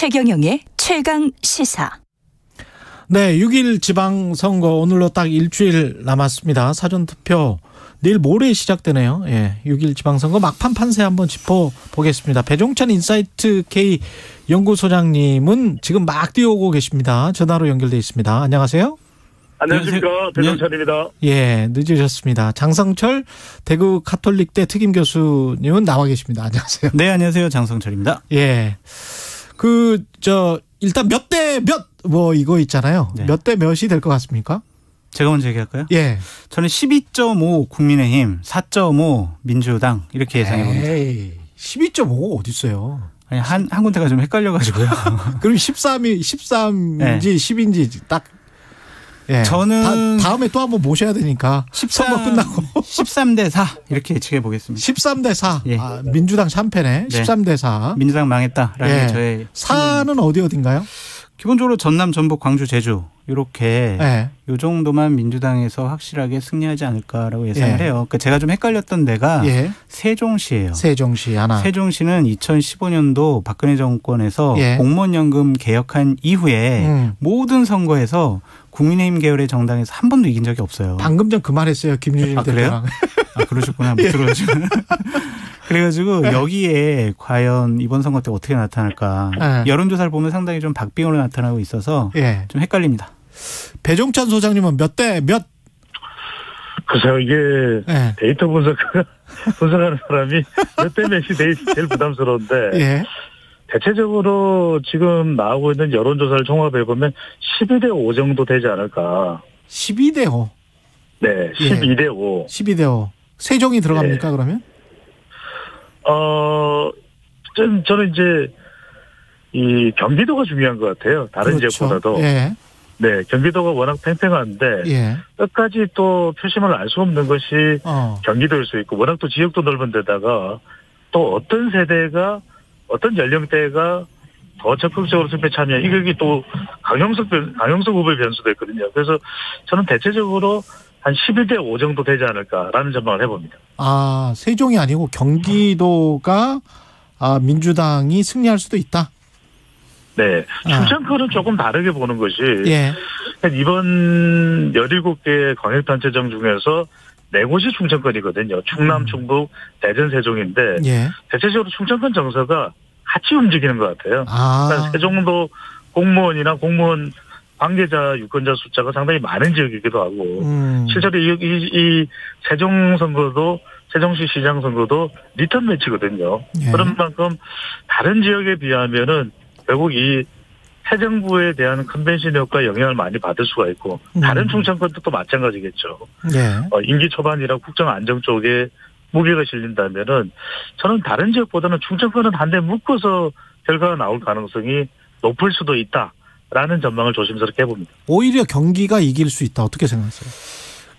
최경영의 최강 시사. 네, 6일 지방선거 오늘로 딱 일주일 남았습니다. 사전투표 내일 모레 시작되네요. 예, 6일 지방선거 막판 판세 한번 짚어보겠습니다. 배종찬 인사이트 K 연구소장님은 지금 막 뛰어오고 계십니다. 전화로 연결돼 있습니다. 안녕하세요. 안녕하십니까. 배종찬입니다. 예, 늦으셨습니다. 장성철 대구 가톨릭대 특임 교수님은 나와 계십니다. 안녕하세요. 네, 안녕하세요. 장성철입니다. 예. 일단 몇 대 몇, 이거 있잖아요. 네. 몇 대 몇이 될 것 같습니까? 제가 먼저 얘기할까요? 예. 저는 12.5 국민의힘, 4.5 민주당 이렇게 예상해 봅니다. 12.5가 어디 있어요? 아니, 한 군데가 좀 헷갈려가지고요. 그럼 13인지 네. 10인지 딱. 예. 저는 다음에 또 한번 모셔야 되니까 13, 선거 끝나고 13대 4 이렇게 예측해 보겠습니다. 13대 4. 예. 민주당 참패네. 네. 13대 4. 민주당 망했다라는 게 저의 4는 어딘가요? 기본적으로 전남, 전북, 광주, 제주 이렇게 요 정도만 민주당에서 확실하게 승리하지 않을까라고 예상을 해요. 그러니까 제가 좀 헷갈렸던 데가 세종시예요. 세종시 하나. 세종시는 2015년도 박근혜 정권에서 공무원연금 개혁한 이후에 모든 선거에서 국민의힘 계열의 정당에서 한 번도 이긴 적이 없어요. 방금 전 그 말했어요. 김유진 대표랑. 아, 그러셨구나. 못 들어가지고. 그래가지고 여기에 과연 이번 선거 때 어떻게 나타날까. 여론조사를 보면 상당히 좀 박빙으로 나타나고 있어서 좀 헷갈립니다. 배종찬 소장님은 몇 대 몇? 글쎄요. 이게 데이터 분석하는 사람이 몇 대 몇이 제일 부담스러운데 대체적으로 지금 나오고 있는 여론조사를 종합해보면 12대 5 정도 되지 않을까. 12대 5? 네. 12대 5. 12대 5. 세종이 들어갑니까 그러면? 저는 이제 이 경기도가 중요한 것 같아요. 다른 지역보다도. 네, 경기도가 워낙 팽팽한데 끝까지 또 표심을 알 수 없는 것이 경기도일 수 있고 워낙 또 지역도 넓은 데다가 또 어떤 세대가 어떤 연령대가 더 적극적으로 투표에 참여 이게 또 강용석 후보의 변수도 있거든요. 그래서 저는 대체적으로 한 11대 5 정도 되지 않을까라는 전망을 해봅니다. 아, 세종이 아니고 경기도가 민주당이 승리할 수도 있다? 네. 충청권은 조금 다르게 보는 것이 이번 17개 광역단체장 중에서 4곳이 충청권이거든요. 충남, 충북, 대전, 세종인데 대체적으로 충청권 정서가 같이 움직이는 것 같아요. 그러니까 세종도 공무원이나 공무원 관계자 유권자 숫자가 상당히 많은 지역이기도 하고 실제로 이 세종 선거도 세종시 시장 선거도 리턴 매치거든요. 그런 만큼 다른 지역에 비하면은 결국 이 새 정부에 대한 컨벤션 효과 영향을 많이 받을 수가 있고 다른 충청권도 또 마찬가지겠죠. 임기 초반이라 국정 안정 쪽에 무게가 실린다면은 저는 다른 지역보다는 충청권은 한데 묶어서 결과가 나올 가능성이 높을 수도 있다라는 전망을 조심스럽게 해봅니다. 오히려 경기가 이길 수 있다. 어떻게 생각하세요?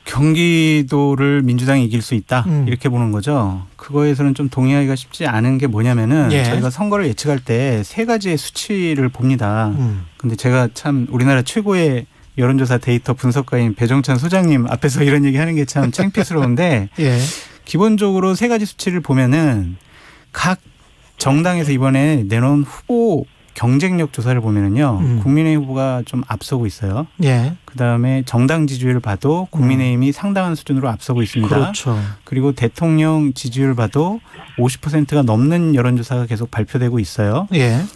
경기도를 민주당이 이길 수 있다 이렇게 보는 거죠. 그거에서는 좀 동의하기가 쉽지 않은 게 뭐냐면은 저희가 선거를 예측할 때 3가지의 수치를 봅니다. 근데 제가 참 우리나라 최고의 여론조사 데이터 분석가인 배종찬 소장님 앞에서 이런 얘기 하는 게 참 창피스러운데 기본적으로 3가지 수치를 보면은 각 정당에서 이번에 내놓은 후보 경쟁력 조사를 보면은요, 국민의힘 후보가 좀 앞서고 있어요. 그 다음에 정당 지지율을 봐도 국민의힘이 상당한 수준으로 앞서고 있습니다. 그렇죠. 그리고 대통령 지지율 봐도 50%가 넘는 여론조사가 계속 발표되고 있어요.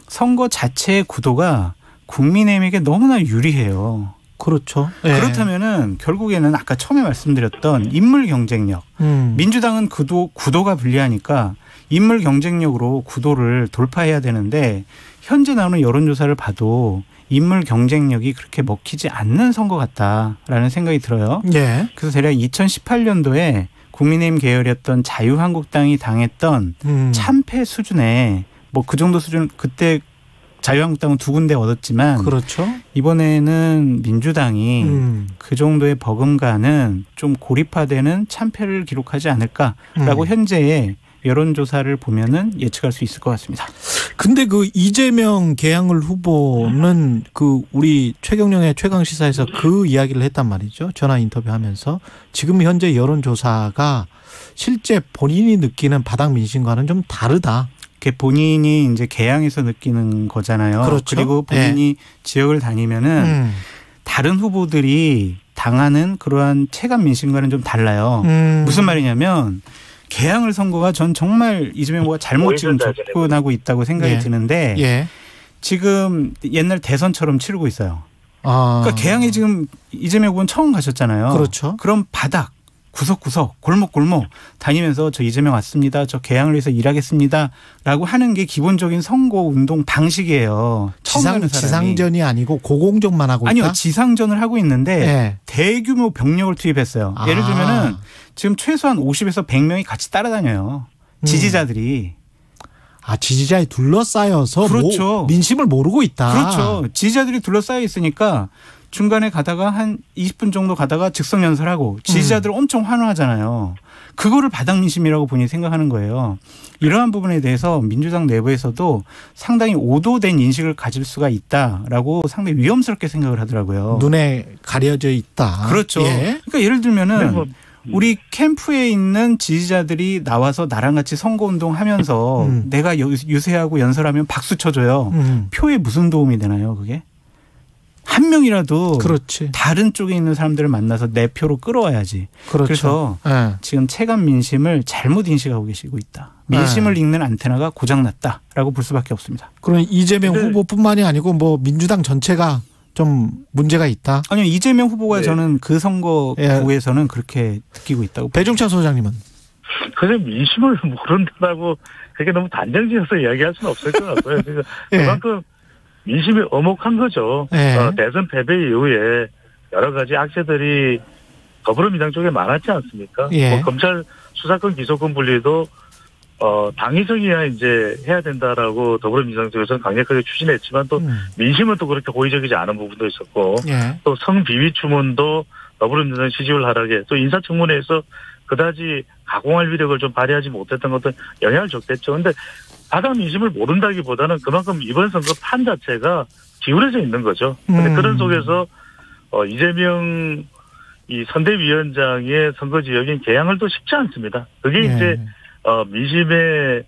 선거 자체의 구도가 국민의힘에게 너무나 유리해요. 그렇죠. 그렇다면은 결국에는 아까 처음에 말씀드렸던 인물 경쟁력. 민주당은 구도가 불리하니까 인물 경쟁력으로 구도를 돌파해야 되는데 현재 나오는 여론조사를 봐도 인물 경쟁력이 그렇게 먹히지 않는 선거 같다라는 생각이 들어요. 그래서 대략 2018년도에 국민의힘 계열이었던 자유한국당이 당했던 참패 수준에 그 정도 수준 그때 자유한국당은 2군데 얻었지만 이번에는 민주당이 그 정도의 버금가는 좀 고립화되는 참패를 기록하지 않을까라고 현재의 여론조사를 보면은 예측할 수 있을 것 같습니다. 근데 그 이재명 계양을 후보는 그 우리 최경영의 최강시사에서 그 이야기를 했단 말이죠. 전화 인터뷰하면서 지금 현재 여론조사가 실제 본인이 느끼는 바닥 민심과는 좀 다르다. 본인이 이제 개항에서 느끼는 거잖아요. 그렇죠. 그리고 본인이 지역을 다니면은 다른 후보들이 당하는 그러한 체감 민심과는 좀 달라요. 무슨 말이냐면 개항을 선거가 전 정말 이재명 후보가 잘못 지금 접근하고 있다고 생각이 드는데 지금 옛날 대선처럼 치르고 있어요. 그러니까 개항에 지금 이재명 후보는 처음 가셨잖아요. 그렇죠. 그럼 바닥 구석구석 골목골목 다니면서 저 이재명 왔습니다. 저 개항을 위해서 일하겠습니다라고 하는 게 기본적인 선거운동 방식이에요. 지상전이 아니고 고공전만 하고 있다? 아니요. 지상전을 하고 있는데 대규모 병력을 투입했어요. 예를 들면은 지금 최소한 50에서 100명이 같이 따라다녀요. 지지자들이. 지지자에 둘러싸여서 그렇죠. 민심을 모르고 있다. 그렇죠. 지지자들이 둘러싸여 있으니까 중간에 가다가 한 20분 정도 가다가 즉석 연설하고 지지자들 엄청 환호하잖아요. 그거를 바닥 민심이라고 본인이 생각하는 거예요. 이러한 부분에 대해서 민주당 내부에서도 상당히 오도된 인식을 가질 수가 있다라고 상당히 위험스럽게 생각을 하더라고요. 눈에 가려져 있다. 그렇죠. 그러니까 예를 들면은 우리 캠프에 있는 지지자들이 나와서 나랑 같이 선거운동하면서 내가 유세하고 연설하면 박수 쳐줘요. 표에 무슨 도움이 되나요 그게? 한 명이라도 그렇지. 다른 쪽에 있는 사람들을 만나서 내 표로 끌어와야지. 그렇죠. 그래서 지금 체감 민심을 잘못 인식하고 계시고 있다. 민심을 읽는 안테나가 고장났다라고 볼 수밖에 없습니다. 그럼 이재명 후보뿐만이 아니고 뭐 민주당 전체가 좀 문제가 있다? 아니요. 이재명 후보가 저는 그 선거구에서는 그렇게 느끼고 있다고. 배종찬 소장님은? 그냥 민심을 모른다고 그게 너무 단정지어서 이야기할 수는 없을 것 같고요. 그만큼 민심이 엄혹한 거죠. 대선 패배 이후에 여러 가지 악재들이 더불어민주당 쪽에 많았지 않습니까? 뭐 검찰 수사권 기소권 분리도 당위성이야 이제 해야 된다라고 더불어민주당 쪽에서는 강력하게 추진했지만 또 민심은 또 그렇게 호의적이지 않은 부분도 있었고 또 성비위 추문도 더불어민주당 지지율 하락에 또 인사청문회에서 그다지 가공할 위력을 좀 발휘하지 못했던 것도 영향을 줬겠죠. 그런데 바닥 민심을 모른다기보다는 그만큼 이번 선거 판 자체가 기울어져 있는 거죠. 근데 그런 속에서 이재명 이 선대위원장의 선거 지역인 개항을 또 쉽지 않습니다. 그게 이제 민심의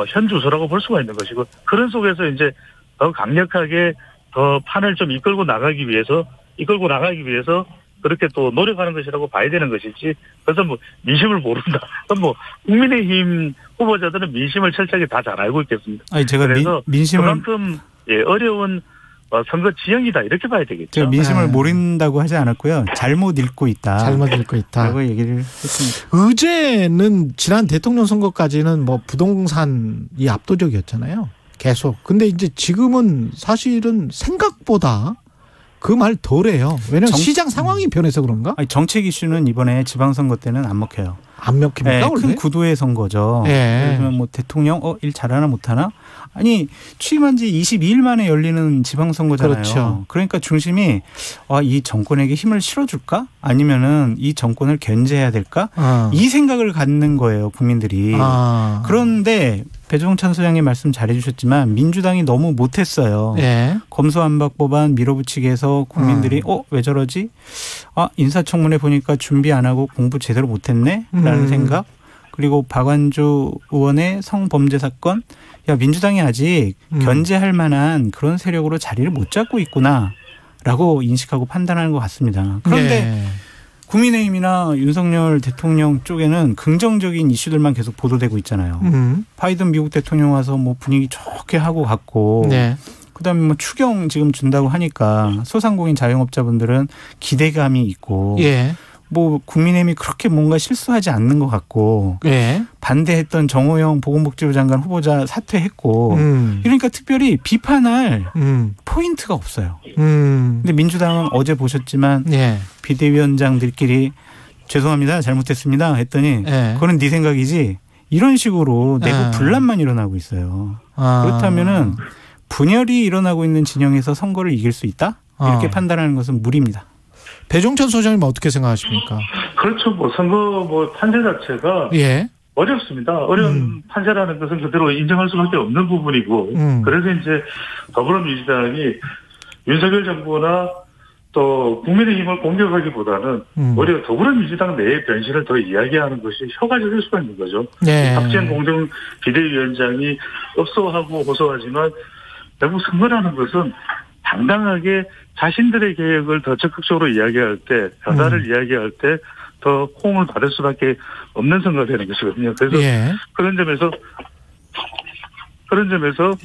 현 주소라고 볼 수가 있는 것이고 그런 속에서 이제 더 강력하게 더 판을 좀 이끌고 나가기 위해서 그렇게 또 노력하는 것이라고 봐야 되는 것이지. 그래서 뭐 민심을 모른다. 그럼 뭐 국민의힘 후보자들은 민심을 철저하게 다 잘 알고 있겠습니다. 아니 제가 그래서 민심을 그만큼 어려운 선거 지형이다 이렇게 봐야 되겠죠. 제가 민심을 모른다고 하지 않았고요. 잘못 읽고 있다. 잘못 읽고 있다. 라고 얘기를 했습니다. 의제는 지난 대통령 선거까지는 뭐 부동산이 압도적이었잖아요. 계속. 근데 이제 지금은 사실은 생각보다 그 말 덜해요. 왜냐하면 시장 상황이 변해서 그런가? 아니, 정책 이슈는 이번에 지방선거 때는 안 먹혀요. 안 먹힙니까? 큰 구도의 선거죠. 예를 들면 뭐 대통령 일 잘하나 못하나? 아니 취임한 지 22일 만에 열리는 지방선거잖아요. 그렇죠. 그러니까 중심이 이 정권에게 힘을 실어줄까? 아니면은 이 정권을 견제해야 될까? 이 생각을 갖는 거예요. 국민들이. 그런데 배종찬 소장님 말씀 잘해주셨지만 민주당이 너무 못했어요. 검수완박 법안 밀어붙이게 해서 국민들이 왜 저러지? 인사청문회 보니까 준비 안 하고 공부 제대로 못했네? 라는 생각. 그리고 박완주 의원의 성범죄 사건. 민주당이 아직 견제할 만한 그런 세력으로 자리를 못 잡고 있구나라고 인식하고 판단하는 것 같습니다. 그런데 국민의힘이나 윤석열 대통령 쪽에는 긍정적인 이슈들만 계속 보도되고 있잖아요. 바이든 미국 대통령 와서 뭐 분위기 좋게 하고 갔고 그다음에 뭐 추경 지금 준다고 하니까 소상공인 자영업자분들은 기대감이 있고 뭐 국민의힘이 그렇게 뭔가 실수하지 않는 것 같고 반대했던 정호영 보건복지부 장관 후보자 사퇴했고 그러니까 특별히 비판할 포인트가 없어요. 근데 민주당은 어제 보셨지만 비대위원장들끼리 죄송합니다. 잘못했습니다. 했더니 그거는 네 생각이지. 이런 식으로 내부 분란만 일어나고 있어요. 그렇다면은 분열이 일어나고 있는 진영에서 선거를 이길 수 있다? 이렇게 판단하는 것은 무리입니다. 배종찬 소장님 어떻게 생각하십니까? 그렇죠. 뭐 선거 판세 자체가 어렵습니다. 어려운 판세라는 것은 그대로 인정할 수밖에 없는 부분이고 그래서 이제 더불어민주당이 윤석열 정부나 또 국민의힘을 공격하기보다는 오히려 더불어민주당 내의 변신을 더 이야기하는 것이 효과적일 수가 있는 거죠. 네. 박지원 공동 비대위원장이 업소하고 호소하지만 결국 선거라는 것은 당당하게 자신들의 계획을 더 적극적으로 이야기할 때, 변화를 이야기할 때 더 호응을 받을 수밖에 없는 선거가 되는 것이거든요. 그래서 예. 그런 점에서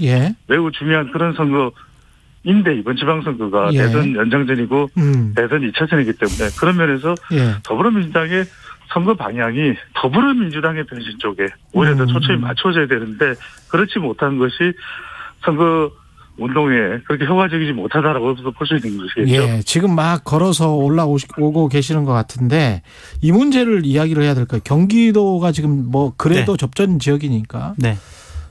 예. 매우 중요한 그런 선거인데 이번 지방선거가 예. 대선 연장전이고 대선 2차전이기 때문에 그런 면에서 예. 더불어민주당의 선거 방향이 더불어민주당의 변신 쪽에 오히려 더 초점이 맞춰져야 되는데 그렇지 못한 것이 선거 운동에 그렇게 효과적이지 못하다라고 볼 수 있는 것이겠죠. 예, 지금 막 걸어서 올라오고 계시는 것 같은데 이 문제를 이야기를 해야 될까요? 경기도가 지금 뭐 그래도 네. 접전 지역이니까 네.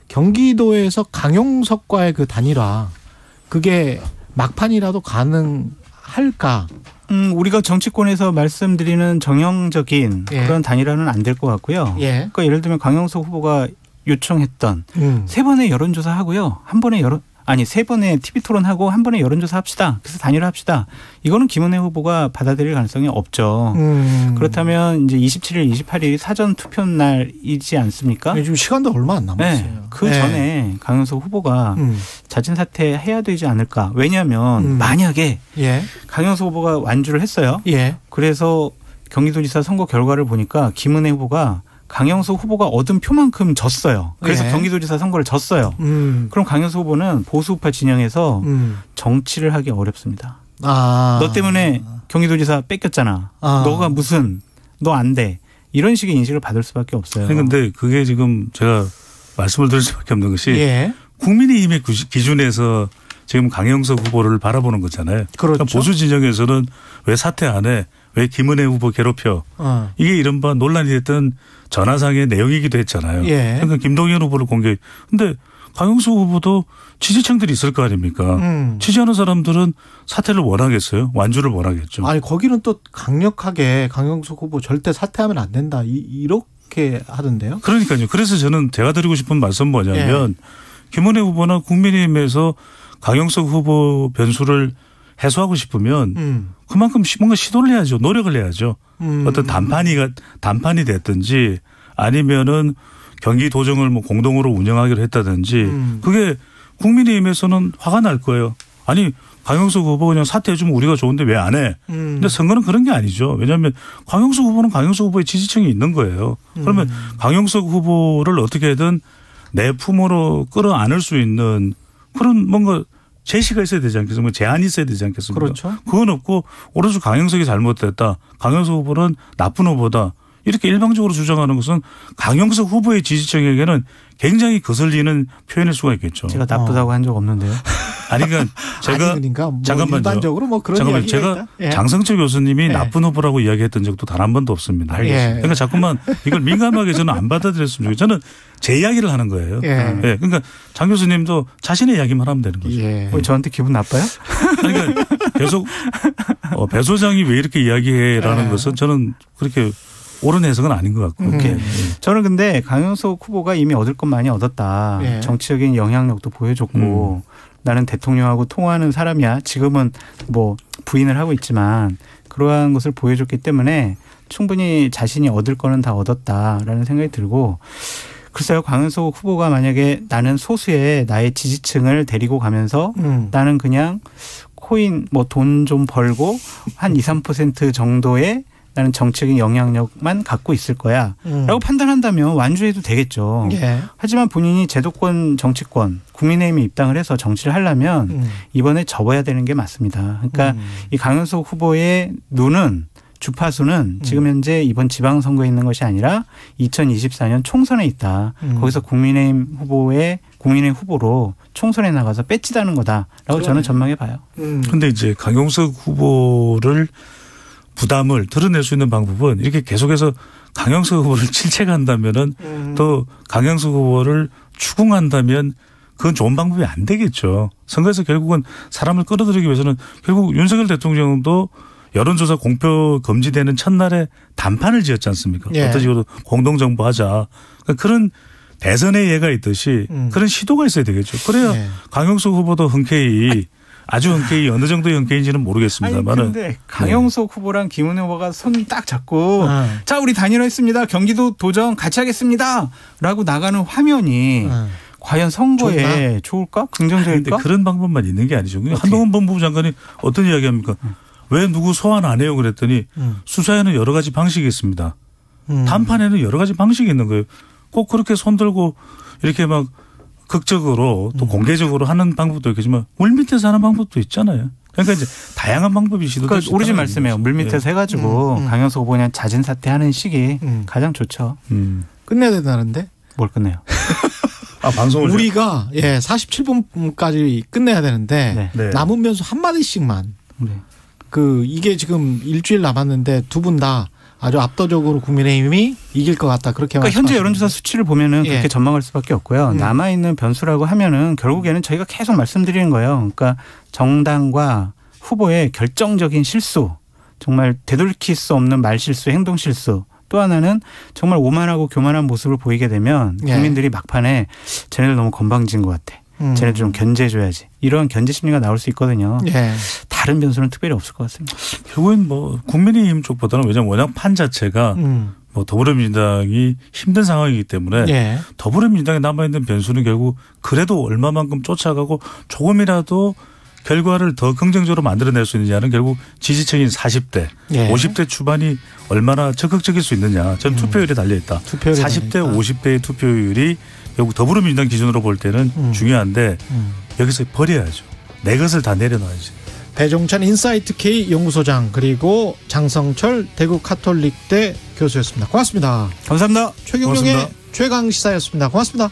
경기도에서 강용석과의 그 단일화 그게 막판이라도 가능할까? 우리가 정치권에서 말씀드리는 정형적인 예. 그런 단일화는 안 될 것 같고요. 예. 그러니까 예를 들면 강용석 후보가 요청했던 세 번의 여론조사 하고요. 세 번의 TV 토론하고 한 번에 여론조사 합시다. 그래서 단일화 합시다. 이거는 김은혜 후보가 받아들일 가능성이 없죠. 그렇다면 이제 27일, 28일이 사전 투표 날이지 않습니까? 지금 시간도 얼마 안 남았어요. 네. 그 전에 강용석 후보가 자진 사퇴해야 되지 않을까. 왜냐하면 만약에 예. 강용석 후보가 완주를 했어요. 예. 그래서 경기도지사 선거 결과를 보니까 김은혜 후보가 강용석 후보가 얻은 표만큼 졌어요. 그래서 예. 경기도지사 선거를 졌어요. 그럼 강용석 후보는 보수우파 진영에서 정치를 하기 어렵습니다. 너 때문에 경기도지사 뺏겼잖아. 너가 너 안 돼. 이런 식의 인식을 받을 수밖에 없어요. 그런데 그게 지금 제가 말씀을 드릴 수밖에 없는 것이 예. 국민의힘의 기준에서 지금 강용석 후보를 바라보는 거잖아요. 그렇죠. 그러니까 보수 진영에서는 왜 사퇴 안 해? 왜 김은혜 후보 괴롭혀? 이게 이른바 논란이 됐던 전화상의 내용이기도 했잖아요. 예. 그러니까 김동연 후보를 공격. 근데 강용석 후보도 지지층들이 있을 거 아닙니까? 지지하는 사람들은 사퇴를 원하겠어요? 완주를 원하겠죠. 아니 거기는 또 강력하게 강용석 후보 절대 사퇴하면 안 된다. 이렇게 하던데요. 그러니까요. 그래서 저는 제가 드리고 싶은 말씀 뭐냐면 예. 김은혜 후보나 국민의힘에서 강용석 후보 변수를 해소하고 싶으면 그만큼 뭔가 시도를 해야죠. 노력을 해야죠. 어떤 단판이 됐든지 아니면은 경기도정을 뭐 공동으로 운영하기로 했다든지 그게 국민의힘에서는 화가 날 거예요. 아니 강용석 후보 그냥 사퇴해주면 우리가 좋은데 왜 안 해? 근데 선거는 그런 게 아니죠. 왜냐하면 강용석 후보는 강용석 후보의 지지층이 있는 거예요. 그러면 강용석 후보를 어떻게든 내 품으로 끌어안을 수 있는 그런 뭔가 제시가 있어야 되지 않겠습니까? 제안이 있어야 되지 않겠습니까? 그렇죠. 그건 없고 오로지 강용석이 잘못됐다. 강용석 후보는 나쁜 후보다. 이렇게 일방적으로 주장하는 것은 강용석 후보의 지지층에게는 굉장히 거슬리는 표현일 수가 있겠죠. 제가 나쁘다고 한 적 없는데요. 아니 그러니까 제가 뭐 일반적으로 뭐 그런 잠깐만 제가 예. 장성철 교수님이 예. 나쁜 후보라고 이야기했던 적도 단 한 번도 없습니다. 알겠습니다. 그러니까 자꾸만 이걸 민감하게 저는 안 받아들였으면 좋겠어요. 저는 제 이야기를 하는 거예요. 예. 예. 그러니까 장 교수님도 자신의 이야기만 하면 되는 거죠. 예. 저한테 기분 나빠요? 그러니까 계속 배 소장이 왜 이렇게 이야기해라는 것은 저는 그렇게 옳은 해석은 아닌 것 같고. 저는 근데 강용석 후보가 이미 얻을 것 많이 얻었다. 예. 정치적인 영향력도 보여줬고 나는 대통령하고 통화하는 사람이야. 지금은 뭐 부인을 하고 있지만 그러한 것을 보여줬기 때문에 충분히 자신이 얻을 거는 다 얻었다라는 생각이 들고 글쎄요. 강용석 후보가 만약에 나는 소수의 나의 지지층을 데리고 가면서 나는 그냥 코인 뭐 돈 좀 벌고 한 2, 3% 정도의 나는 정치적인 영향력만 갖고 있을 거야 라고 판단한다면 완주해도 되겠죠. 예. 하지만 본인이 제도권 정치권 국민의힘에 입당을 해서 정치를 하려면 이번에 접어야 되는 게 맞습니다. 그러니까 이 강용석 후보의 주파수는 지금 현재 이번 지방선거에 있는 것이 아니라 2024년 총선에 있다. 거기서 국민의힘 후보로 총선에 나가서 배치다는 거다라고 저는 전망해 봐요. 그런데 이제 강용석 후보를 부담을 드러낼 수 있는 방법은 이렇게 계속해서 강용석 후보를 질책한다면은 또 강용석 후보를 추궁한다면 그건 좋은 방법이 안 되겠죠. 선거에서 결국은 사람을 끌어들이기 위해서는 결국 윤석열 대통령도 여론조사 공표 금지되는 첫날에 단판을 지었지 않습니까? 예. 어떤 식으로 공동정부하자. 그러니까 그런 대선의 예가 있듯이 그런 시도가 있어야 되겠죠. 그래야 예. 강용석 후보도 흔쾌히 아주 흔쾌히 어느 정도 흔쾌인지는 모르겠습니다만. 그런데 강용석 후보랑 김은혜 후보가 손 딱 잡고 자 우리 단일화했습니다. 경기도 도정 같이 하겠습니다.라고 나가는 화면이 과연 선거에 좋을까? 긍정적일까? 그런데 그런 방법만 있는 게 아니죠. 한동훈 법무부 장관이 어떤 이야기합니까? 왜 누구 소환 안 해요? 그랬더니 수사에는 여러 가지 방식이 있습니다. 단판에는 여러 가지 방식이 있는 거예요. 꼭 그렇게 손들고 이렇게 막 극적으로 또 공개적으로 하는 방법도 있겠지만 물밑에서 하는 방법도 있잖아요. 그러니까 이제 다양한 방법이 시도될 수 있다. 우리 집 말씀이에요. 물밑에서 해가지고 강용석 후보 그냥 잦은 사퇴하는 식이 가장 좋죠. 끝내야 된다는데? 뭘 끝내요? 방송을 우리가 47분까지 끝내야 되는데 남은 변수 한마디씩만. 이게 지금 일주일 남았는데 두 분 다 아주 압도적으로 국민의힘이 이길 것 같다. 그렇게 그러니까 현재 여론조사 수치를 보면은 그렇게 전망할 수밖에 없고요. 남아있는 변수라고 하면은 결국에는 저희가 계속 말씀드리는 거예요. 그러니까 정당과 후보의 결정적인 실수, 정말 되돌릴 수 없는 말실수, 행동실수. 또 하나는 정말 오만하고 교만한 모습을 보이게 되면 국민들이 막판에 쟤네들 너무 건방진 것 같아. 쟤네들 좀 견제해줘야지. 이런 견제 심리가 나올 수 있거든요. 다른 변수는 특별히 없을 것 같습니다. 결국엔 국민의힘 쪽보다는 왜냐하면 워낙 판 자체가 더불어민주당이 힘든 상황이기 때문에 더불어민주당에 남아있는 변수는 결국 그래도 얼마만큼 쫓아가고 조금이라도 결과를 더 긍정적으로 만들어낼 수 있느냐는 결국 지지층인 40대, 50대 초반이 얼마나 적극적일 수 있느냐. 전 투표율에 달려있다. 40대, 50대의 투표율이 결국 더불어민주당 기준으로 볼 때는 중요한데 여기서 버려야죠. 내 것을 다 내려놔야지. 배종찬 인사이트 K 연구소장 그리고 장성철 대구 카톨릭대 교수였습니다. 고맙습니다. 감사합니다. 최경영의 최강시사였습니다. 고맙습니다.